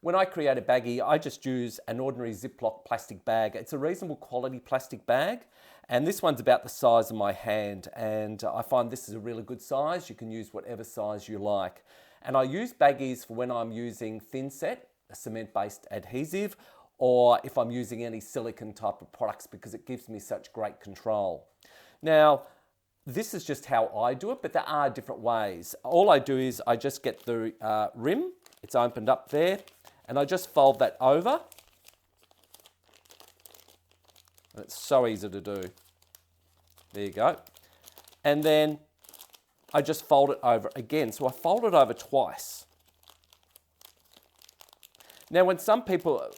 When I create a baggie, I just use an ordinary Ziploc plastic bag. It's a reasonable quality plastic bag, and this one's about the size of my hand, and I find this is a really good size. You can use whatever size you like. And I use baggies for when I'm using Thinset, a cement-based adhesive, or if I'm using any silicone type of products, because it gives me such great control. Now, this is just how I do it, but there are different ways. All I do is I just get the rim, it's opened up there, and I just fold that over. And it's so easy to do. There you go. And then I just fold it over again. So I fold it over twice. Now, when some people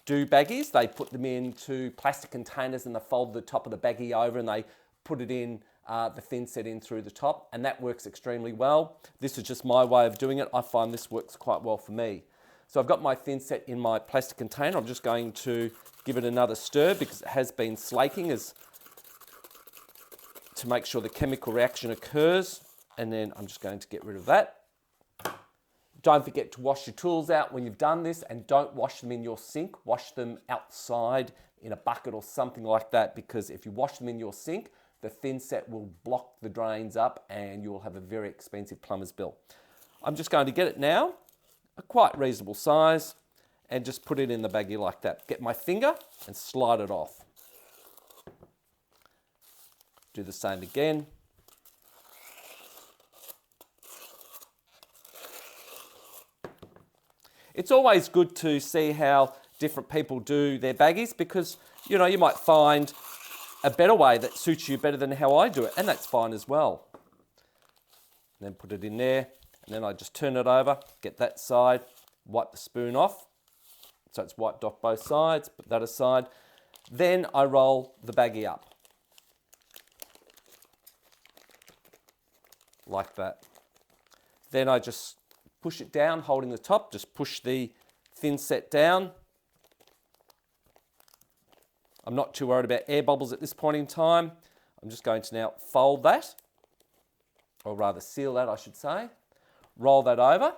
do baggies, they put them into plastic containers and they fold the top of the baggie over and they put it in the Thinset in through the top, and that works extremely well. This is just my way of doing it. I find this works quite well for me. So I've got my Thinset in my plastic container. I'm just going to give it another stir because it has been slaking to make sure the chemical reaction occurs, and then I'm just going to get rid of that. Don't forget to wash your tools out when you've done this, and don't wash them in your sink. Wash them outside in a bucket or something like that, because if you wash them in your sink, the Thinset will block the drains up and you will have a very expensive plumber's bill. I'm just going to get it now, a quite reasonable size, and just put it in the baggie like that. Get my finger and slide it off. Do the same again. It's always good to see how different people do their baggies, because you might find a better way that suits you better than how I do it, and that's fine as well. And then put it in there, and then I just turn it over, get that side, wipe the spoon off, so it's wiped off both sides, put that aside. Then I roll the baggie up, like that. Then I just push it down, holding the top, just push the Thinset down. I'm not too worried about air bubbles at this point in time. I'm just going to now fold that, or rather seal that, I should say. Roll that over,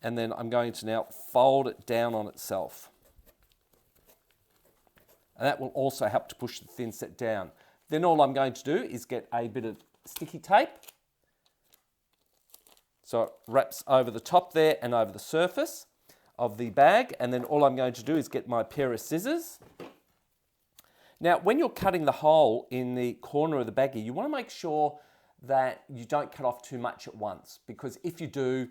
and then I'm going to now fold it down on itself. And that will also help to push the Thinset down. Then all I'm going to do is get a bit of sticky tape. So it wraps over the top there and over the surface of the bag. And then all I'm going to do is get my pair of scissors. Now, when you're cutting the hole in the corner of the baggie, you want to make sure that you don't cut off too much at once, because if you do,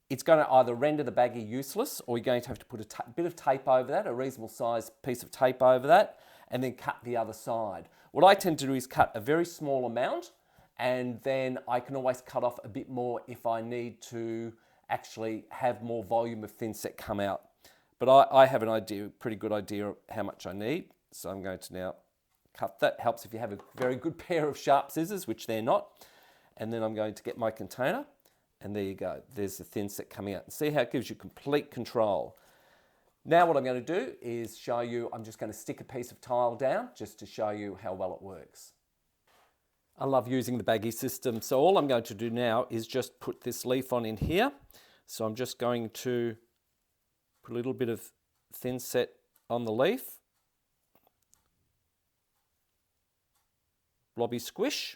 it's going to either render the baggie useless, or you're going to have to put a bit of tape over that, a reasonable sized piece of tape over that, and then cut the other side. What I tend to do is cut a very small amount, and then I can always cut off a bit more if I need to actually have more volume of Thinset come out. But I have an idea, pretty good idea of how much I need. So I'm going to now cut that. Helps if you have a very good pair of sharp scissors, which they're not. And then I'm going to get my container, and there you go. There's the Thinset coming out. See how it gives you complete control. Now what I'm going to do is show you, I'm just going to stick a piece of tile down just to show you how well it works. I love using the baggie system. So all I'm going to do now is just put this leaf on in here. So I'm just going to put a little bit of Thinset on the leaf. Blobby squish,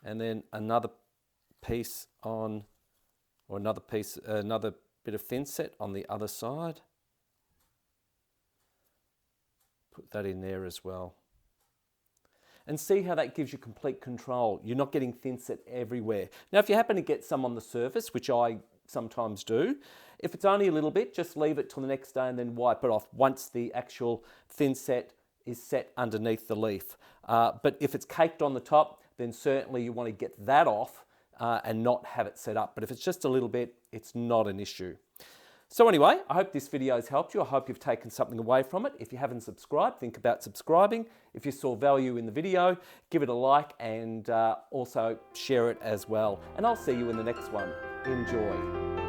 and then another piece on, or another bit of Thinset on the other side. Put that in there as well. And see how that gives you complete control. You're not getting Thinset everywhere. Now, if you happen to get some on the surface, which I sometimes do, if it's only a little bit, just leave it till the next day and then wipe it off once the actual Thinset is set underneath the leaf. But if it's caked on the top, then certainly you want to get that off and not have it set up. But if it's just a little bit, it's not an issue. So anyway, I hope this video has helped you. I hope you've taken something away from it. If you haven't subscribed, think about subscribing. If you saw value in the video, give it a like, and also share it as well. And I'll see you in the next one. Enjoy.